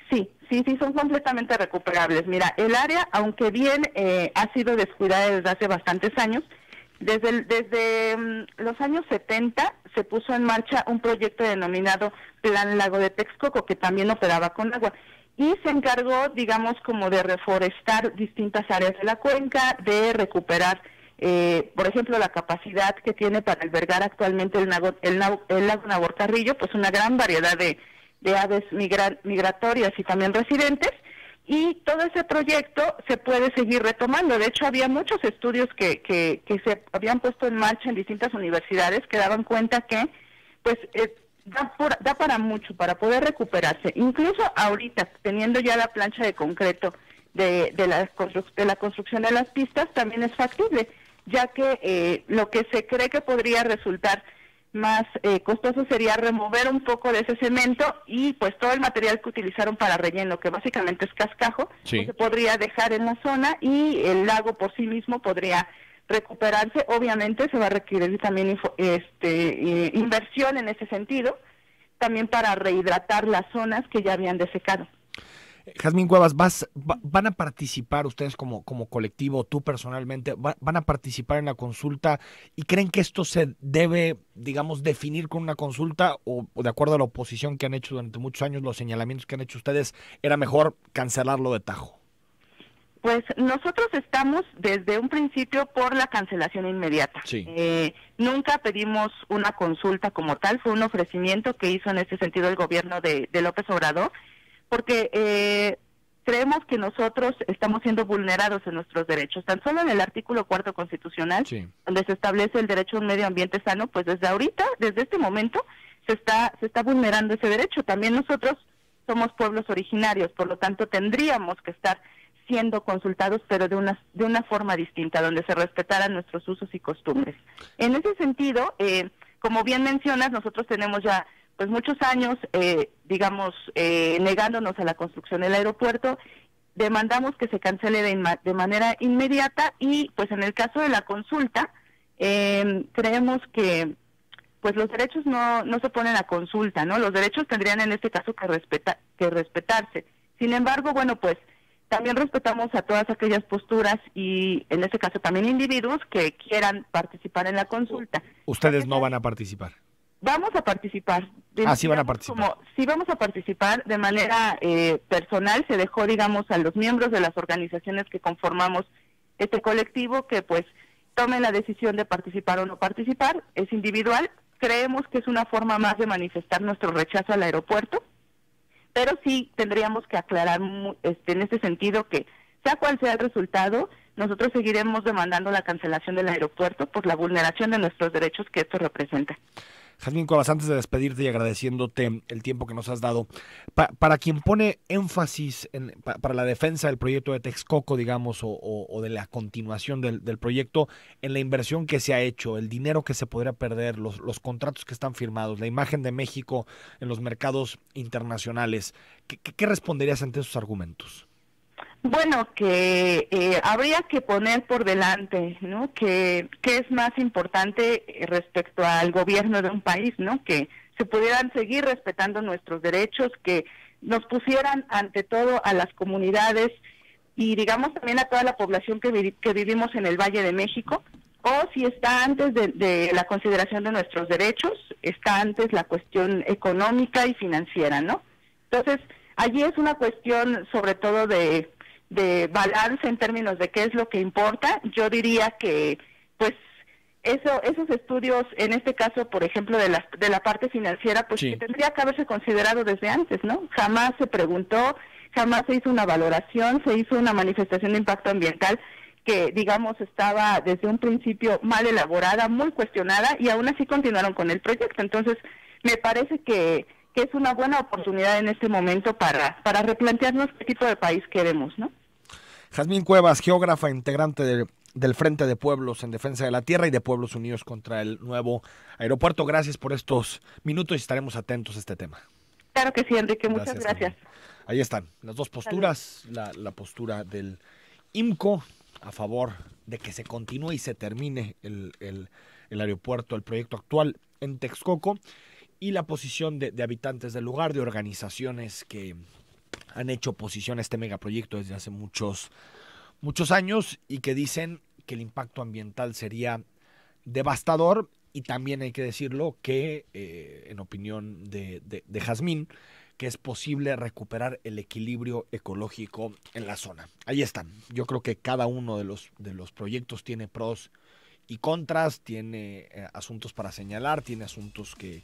Sí, son completamente recuperables. Mira, el área, aunque bien ha sido descuidada desde hace bastantes años, desde los años 70 se puso en marcha un proyecto denominado Plan Lago de Texcoco, que también operaba con agua, y se encargó, digamos, como de reforestar distintas áreas de la cuenca, de recuperar, por ejemplo, la capacidad que tiene para albergar actualmente el lago Navorcarrillo, pues una gran variedad de aves migratorias y también residentes, y todo ese proyecto se puede seguir retomando. De hecho, había muchos estudios que se habían puesto en marcha en distintas universidades que daban cuenta que pues da para mucho, para poder recuperarse. Incluso ahorita, teniendo ya la plancha de concreto de la construcción de las pistas, también es factible, ya que lo que se cree que podría resultar más costoso sería remover un poco de ese cemento y pues todo el material que utilizaron para relleno, que básicamente es cascajo, sí, pues, se podría dejar en la zona y el lago por sí mismo podría recuperarse. Obviamente se va a requerir también inversión en ese sentido, también para rehidratar las zonas que ya habían desecado. Jazmín Cuevas, ¿van a participar ustedes como colectivo, tú personalmente, van a participar en la consulta y creen que esto se debe, digamos, definir con una consulta o de acuerdo a la oposición que han hecho durante muchos años, los señalamientos que han hecho ustedes, era mejor cancelarlo de tajo? Pues nosotros estamos desde un principio por la cancelación inmediata. Sí. Nunca pedimos una consulta como tal, fue un ofrecimiento que hizo en ese sentido el gobierno de López Obrador, porque creemos que nosotros estamos siendo vulnerados en nuestros derechos. Tan solo en el artículo 4 constitucional, sí, donde se establece el derecho a un medio ambiente sano, pues desde ahorita, desde este momento, se está vulnerando ese derecho. También nosotros somos pueblos originarios, por lo tanto tendríamos que estar siendo consultados, pero de una forma distinta, donde se respetaran nuestros usos y costumbres. En ese sentido, como bien mencionas, nosotros tenemos ya pues muchos años, negándonos a la construcción del aeropuerto, demandamos que se cancele de manera inmediata y pues en el caso de la consulta, creemos que pues los derechos no se ponen a consulta, ¿no? Los derechos tendrían en este caso que respetarse. Sin embargo, bueno, pues también respetamos a todas aquellas posturas y en este caso también individuos que quieran participar en la consulta. ¿Ustedes no van a participar? Vamos a participar. Sí van a participar. Sí vamos a participar de manera personal. Se dejó, digamos, a los miembros de las organizaciones que conformamos este colectivo que pues tomen la decisión de participar o no participar. Es individual. Creemos que es una forma más de manifestar nuestro rechazo al aeropuerto. pero sí tendríamos que aclarar en este sentido que, sea cual sea el resultado, nosotros seguiremos demandando la cancelación del aeropuerto por la vulneración de nuestros derechos que esto representa. Jazmín Cuevas, antes de despedirte y agradeciéndote el tiempo que nos has dado, para quien pone énfasis para la defensa del proyecto de Texcoco, digamos, o de la continuación del proyecto, en la inversión que se ha hecho, el dinero que se podría perder, los contratos que están firmados, la imagen de México en los mercados internacionales, ¿qué responderías ante esos argumentos? Bueno, que habría que poner por delante, ¿no? Que es más importante respecto al gobierno de un país, ¿no? Que se pudieran seguir respetando nuestros derechos, que nos pusieran ante todo a las comunidades y digamos también a toda la población que vivimos en el Valle de México, o si está antes de la consideración de nuestros derechos, está antes la cuestión económica y financiera, ¿no? Entonces, allí es una cuestión sobre todo de balance en términos de qué es lo que importa. Yo diría que pues esos estudios, en este caso, por ejemplo, de la parte financiera, pues sí, que tendría que haberse considerado desde antes, ¿no? Jamás se preguntó, jamás se hizo una valoración, se hizo una manifestación de impacto ambiental que, digamos, estaba desde un principio mal elaborada, muy cuestionada, y aún así continuaron con el proyecto. Entonces, me parece que es una buena oportunidad en este momento para replantearnos qué tipo de país queremos, ¿no? Jazmín Cuevas, geógrafa integrante del Frente de Pueblos en Defensa de la Tierra y de Pueblos Unidos contra el nuevo aeropuerto. Gracias por estos minutos y estaremos atentos a este tema. Claro que sí, Enrique, muchas gracias. Ahí están las dos posturas, la postura del IMCO a favor de que se continúe y se termine el aeropuerto, el proyecto actual en Texcoco, y la posición de habitantes del lugar, de organizaciones que han hecho oposición a este megaproyecto desde hace muchos años y que dicen que el impacto ambiental sería devastador, y también hay que decirlo que, en opinión de Jazmín, que es posible recuperar el equilibrio ecológico en la zona. Ahí están. Yo creo que cada uno de los proyectos tiene pros y contras, tiene asuntos para señalar, tiene asuntos que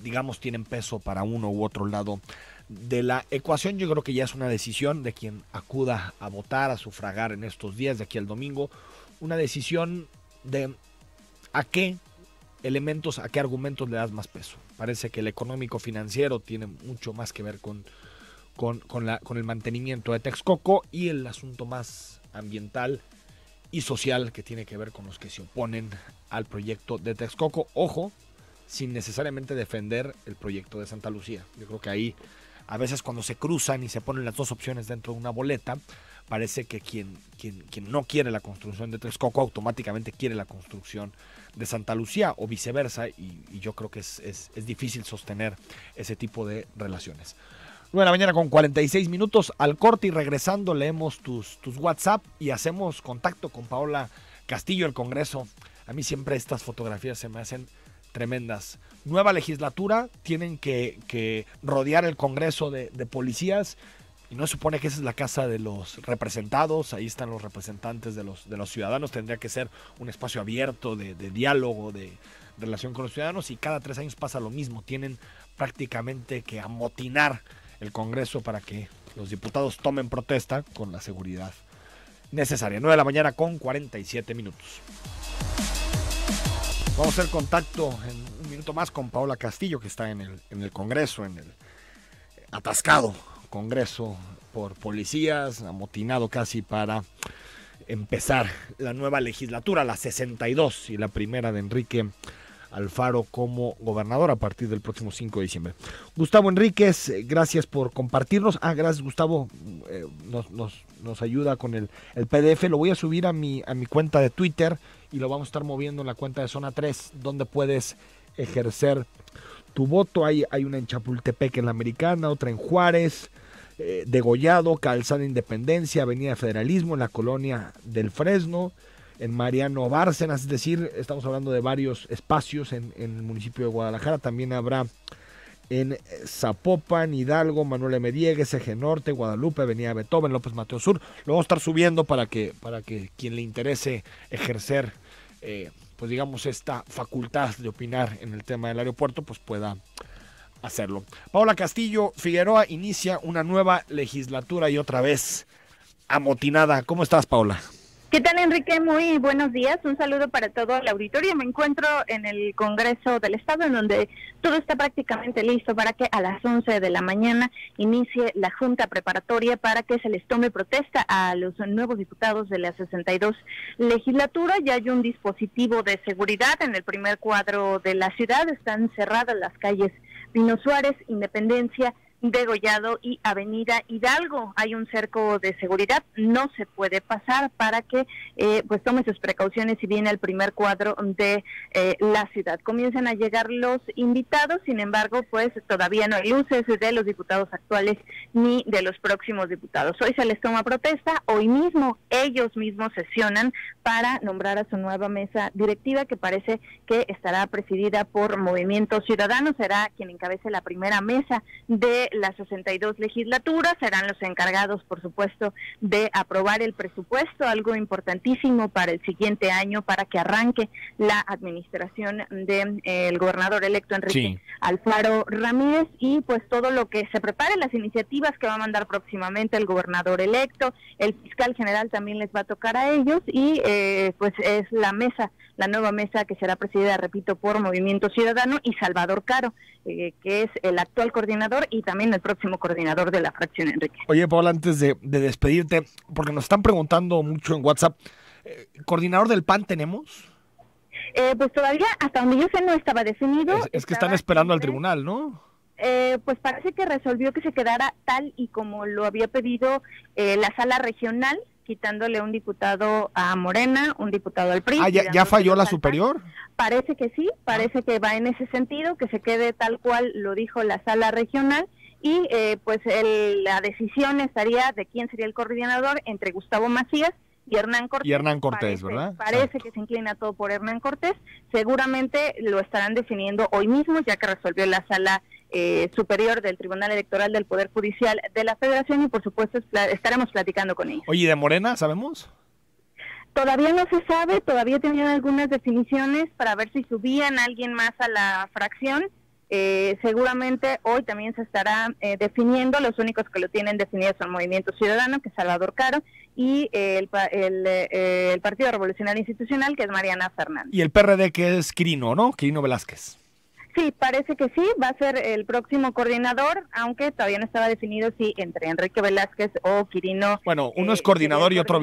digamos tienen peso para uno u otro lado de la ecuación. Yo creo que ya es una decisión de quien acuda a votar, a sufragar en estos días de aquí al domingo, una decisión de a qué elementos, a qué argumentos le das más peso. Parece que el económico financiero tiene mucho más que ver con el mantenimiento de Texcoco, y el asunto más ambiental y social que tiene que ver con los que se oponen al proyecto de Texcoco. Ojo, sin necesariamente defender el proyecto de Santa Lucía. Yo creo que ahí, a veces cuando se cruzan y se ponen las dos opciones dentro de una boleta, parece que quien no quiere la construcción de Texcoco automáticamente quiere la construcción de Santa Lucía, o viceversa, y yo creo que es difícil sostener ese tipo de relaciones. 9 de la mañana con 46 minutos, al corte, y regresando leemos tus WhatsApp y hacemos contacto con Paola Castillo, el Congreso. A mí siempre estas fotografías se me hacen tremendas. Nueva legislatura, tienen que rodear el Congreso de policías, y no se supone que esa es la casa de los representados. Ahí están los representantes de los ciudadanos. Tendría que ser un espacio abierto de diálogo, de relación con los ciudadanos, y cada 3 años pasa lo mismo. Tienen prácticamente que amotinar el Congreso para que los diputados tomen protesta con la seguridad necesaria. 9 de la mañana con 47 minutos. Vamos a hacer contacto en un minuto más con Paola Castillo, que está en el Congreso, en el atascado Congreso por policías, amotinado casi para empezar la nueva legislatura, la 62, y la primera de Enrique Alfaro como gobernador a partir del próximo 5 de diciembre. Gustavo Enríquez, gracias por compartirnos. Gracias, Gustavo, nos ayuda con el PDF. Lo voy a subir a mi cuenta de Twitter, y lo vamos a estar moviendo en la cuenta de Zona 3, donde puedes ejercer tu voto. Hay una en Chapultepec, en la Americana, otra en Juárez, Degollado, Calzada Independencia, Avenida Federalismo, en la Colonia del Fresno, en Mariano Bárcenas. Es decir, estamos hablando de varios espacios en el municipio de Guadalajara. También habrá en Zapopan, Hidalgo, Manuel M. Diegues, Eje Norte, Guadalupe, Avenida Beethoven, López Mateos Sur. Lo vamos a estar subiendo para que quien le interese ejercer, pues digamos, esta facultad de opinar en el tema del aeropuerto, pues pueda hacerlo. Paola Castillo Figueroa inicia una nueva legislatura y otra vez amotinada. ¿Cómo estás, Paola? ¿Qué tal, Enrique? Muy buenos días. Un saludo para todo el auditorio. Me encuentro en el Congreso del Estado, en donde todo está prácticamente listo para que a las 11 de la mañana inicie la junta preparatoria para que se les tome protesta a los nuevos diputados de la 62 legislatura. Ya hay un dispositivo de seguridad en el primer cuadro de la ciudad. Están cerradas las calles Pino Suárez, Independencia, Degollado y Avenida Hidalgo. Hay un cerco de seguridad, no se puede pasar para que pues tome sus precauciones si viene el primer cuadro de la ciudad. Comienzan a llegar los invitados, sin embargo, pues todavía no hay luces de los diputados actuales ni de los próximos diputados. Hoy se les toma protesta, hoy mismo ellos mismos sesionan para nombrar a su nueva mesa directiva, que parece que estará presidida por Movimiento Ciudadano. Será quien encabece la primera mesa de las 62 legislaturas. Serán los encargados, por supuesto, de aprobar el presupuesto, algo importantísimo para el siguiente año, para que arranque la administración del gobernador electo Enrique Alfaro Ramírez, y pues todo lo que se prepare, las iniciativas que va a mandar próximamente el gobernador electo, el fiscal general también les va a tocar a ellos, y pues es la mesa, la nueva mesa que será presidida, repito, por Movimiento Ciudadano y Salvador Caro, que es el actual coordinador y también el próximo coordinador de la fracción, Enrique. Oye, Paola, antes de despedirte, porque nos están preguntando mucho en WhatsApp, ¿coordinador del PAN tenemos? Pues todavía, hasta donde yo sé, no estaba definido. Es que están esperando al tribunal, ¿no? Pues parece que resolvió que se quedara tal y como lo había pedido la sala regional, quitándole un diputado a Morena, un diputado al PRI. ¿Ya falló la superior? Parece que sí, parece que va en ese sentido, que se quede tal cual lo dijo la sala regional, y pues la decisión estaría de quién sería el coordinador entre Gustavo Macías y Hernán Cortés. Y Hernán Cortés, ¿verdad? Parece que se inclina todo por Hernán Cortés. Seguramente lo estarán definiendo hoy mismo, ya que resolvió la sala superior del Tribunal Electoral del Poder Judicial de la Federación, y por supuesto estaremos platicando con ellos. Oye, ¿de Morena sabemos? Todavía no se sabe, todavía tenían algunas definiciones para ver si subían a alguien más a la fracción. Seguramente hoy también se estará definiendo. Los únicos que lo tienen definido son Movimiento Ciudadano, que es Salvador Caro, y el Partido Revolucionario Institucional, que es Mariana Fernández. Y el PRD, que es Quirino, ¿no? Quirino Velázquez. Sí, parece que sí, va a ser el próximo coordinador, aunque todavía no estaba definido si entre Enrique Velázquez o Quirino. Bueno, uno es coordinador y otro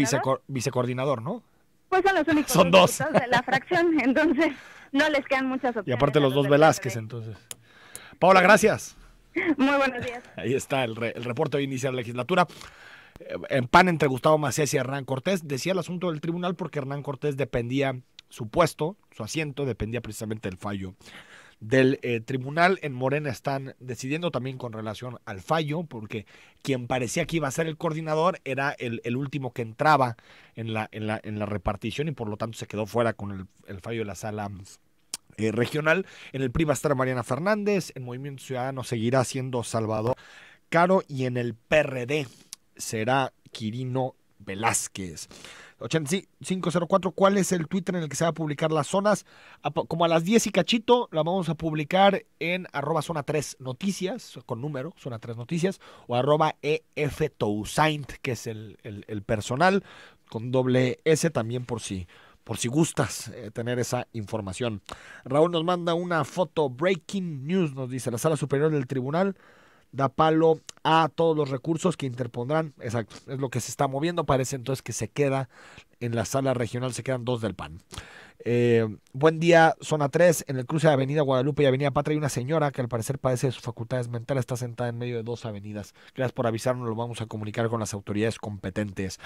vicecoordinador, ¿no? Pues son los únicos son dos de la fracción, entonces no les quedan muchas opciones. Y aparte los dos Velázquez, entonces. Paola, gracias. Muy buenos días. Ahí está el reporte de iniciar la legislatura. En PAN entre Gustavo Macías y Hernán Cortés. Decía el asunto del tribunal porque Hernán Cortés dependía, su puesto, su asiento, dependía precisamente del fallo del tribunal. En Morena están decidiendo también con relación al fallo, porque quien parecía que iba a ser el coordinador era el último que entraba en la repartición, y por lo tanto se quedó fuera con el fallo de la sala regional. En el PRI va a estar Mariana Fernández, en Movimiento Ciudadano seguirá siendo Salvador Caro, y en el PRD será Quirino Velázquez. 8504, ¿cuál es el Twitter en el que se va a publicar las zonas? Como a las 10 y cachito, la vamos a publicar en @zona3 noticias, con número, zona 3 noticias, o @eftousaint, que es el personal, con doble S, también por si gustas tener esa información. Raúl nos manda una foto, breaking news, nos dice: la Sala Superior del Tribunal da palo a todos los recursos que interpondrán. Exacto, es lo que se está moviendo. Parece entonces que se queda en la sala regional, se quedan 2 del PAN. Buen día, zona 3, en el cruce de Avenida Guadalupe y Avenida Patria hay una señora que al parecer padece de sus facultades mentales, está sentada en medio de 2 avenidas. Gracias por avisarnos, lo vamos a comunicar con las autoridades competentes.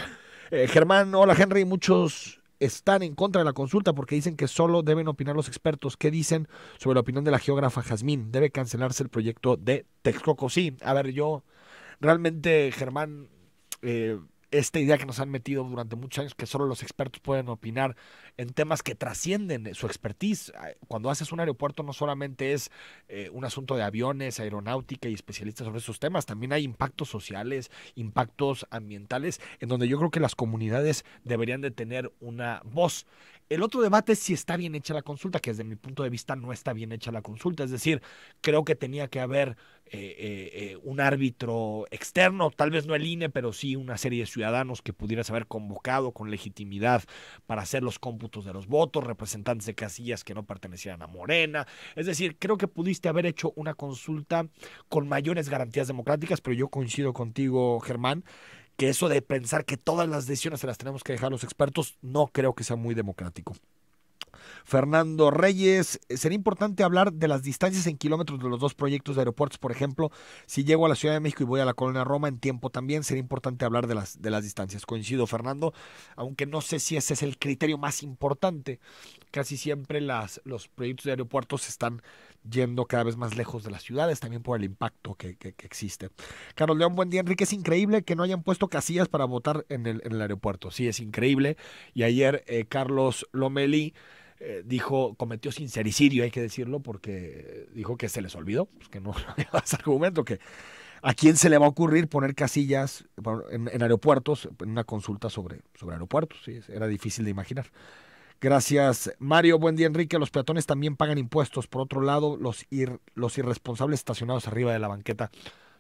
Germán, hola Henry, muchos están en contra de la consulta porque dicen que solo deben opinar los expertos. ¿Qué dicen sobre la opinión de la geógrafa Jazmín? ¿Debe cancelarse el proyecto de Texcoco? Sí, a ver, yo realmente, Germán, esta idea que nos han metido durante muchos años, que solo los expertos pueden opinar en temas que trascienden su expertise. Cuando haces un aeropuerto no solamente es un asunto de aviones, aeronáutica y especialistas sobre esos temas, también hay impactos sociales, impactos ambientales, en donde yo creo que las comunidades deberían de tener una voz. El otro debate es si está bien hecha la consulta, que desde mi punto de vista no está bien hecha la consulta. Es decir, creo que tenía que haber un árbitro externo, tal vez no el INE, pero sí una serie de ciudadanos que pudieras haber convocado con legitimidad para hacer los cómputos de los votos, representantes de casillas que no pertenecieran a Morena. Es decir, creo que pudiste haber hecho una consulta con mayores garantías democráticas, pero yo coincido contigo, Germán, que eso de pensar que todas las decisiones se las tenemos que dejar a los expertos, no creo que sea muy democrático. Fernando Reyes, sería importante hablar de las distancias en kilómetros de los dos proyectos de aeropuertos. Por ejemplo, si llego a la Ciudad de México y voy a la Colonia Roma en tiempo también, sería importante hablar de las distancias. Coincido, Fernando, aunque no sé si ese es el criterio más importante. Casi siempre los proyectos de aeropuertos están yendo cada vez más lejos de las ciudades, también por el impacto que existe. Carlos León, buen día, Enrique. Es increíble que no hayan puesto casillas para votar en el aeropuerto. Sí, es increíble. Y ayer Carlos Lomelí cometió sincericidio, hay que decirlo, porque dijo que se les olvidó, pues que no había más argumento, que a quién se le va a ocurrir poner casillas en aeropuertos, en una consulta sobre aeropuertos. Sí, era difícil de imaginar. Gracias, Mario. Buen día, Enrique. Los peatones también pagan impuestos. Por otro lado, los irresponsables estacionados arriba de la banqueta.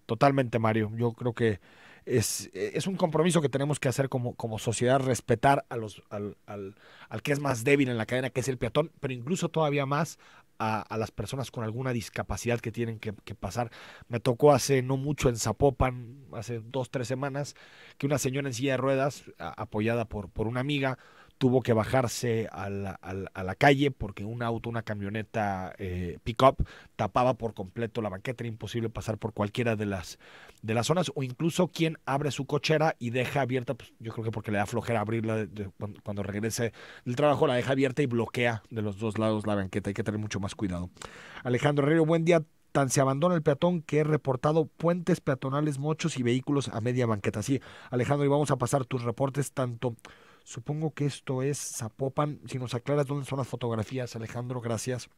Totalmente, Mario. Yo creo que es un compromiso que tenemos que hacer como sociedad, respetar al que es más débil en la cadena, que es el peatón, pero incluso todavía más a las personas con alguna discapacidad que tienen que pasar. Me tocó hace no mucho en Zapopan, hace 2-3 semanas, que una señora en silla de ruedas, apoyada por una amiga, tuvo que bajarse a la calle porque un auto, una camioneta pick-up, tapaba por completo la banqueta. Era imposible pasar por cualquiera de las zonas, o incluso quien abre su cochera y deja abierta, pues yo creo que porque le da flojera abrirla cuando regrese del trabajo, la deja abierta y bloquea de los dos lados la banqueta. Hay que tener mucho más cuidado. Alejandro Herrero, buen día. Tan se abandona el peatón que he reportado puentes peatonales, mochos y vehículos a media banqueta. Sí, Alejandro, y vamos a pasar tus reportes tanto. Supongo que esto es Zapopan. Si nos aclaras dónde son las fotografías, Alejandro, gracias.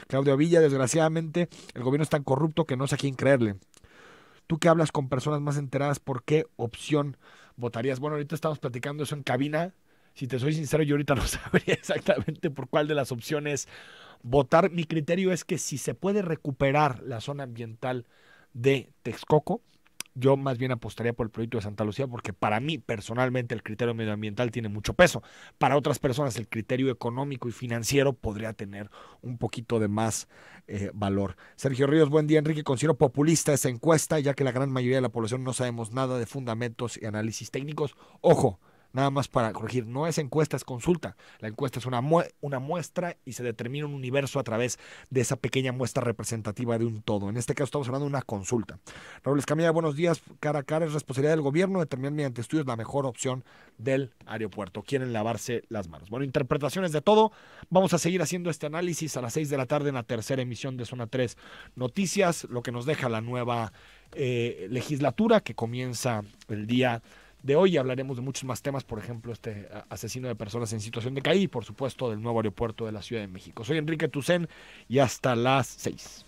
Claudio Villa, desgraciadamente, el gobierno es tan corrupto que no sé a quién creerle. Tú que hablas con personas más enteradas, ¿por qué opción votarías? Bueno, ahorita estamos platicando eso en cabina. Si te soy sincero, yo ahorita no sabría exactamente por cuál de las opciones votar. Mi criterio es que si se puede recuperar la zona ambiental de Texcoco, yo más bien apostaría por el proyecto de Santa Lucía, porque para mí personalmente el criterio medioambiental tiene mucho peso. Para otras personas el criterio económico y financiero podría tener un poquito de más valor. Sergio Ríos, buen día, Enrique. Considero populista esa encuesta, ya que la gran mayoría de la población no sabemos nada de fundamentos y análisis técnicos. Ojo, nada más para corregir, no es encuesta, es consulta. La encuesta es una muestra y se determina un universo a través de esa pequeña muestra representativa de un todo. En este caso estamos hablando de una consulta. Raúl Escamilla, buenos días. Cara a cara, es responsabilidad del gobierno determinar mediante estudios la mejor opción del aeropuerto. Quieren lavarse las manos. Bueno, interpretaciones de todo. Vamos a seguir haciendo este análisis a las 6 de la tarde en la tercera emisión de Zona 3 Noticias, lo que nos deja la nueva legislatura que comienza el día de hoy. Hablaremos de muchos más temas, por ejemplo, este asesino de personas en situación de calle y, por supuesto, del nuevo aeropuerto de la Ciudad de México. Soy Enrique Tucen y hasta las 6.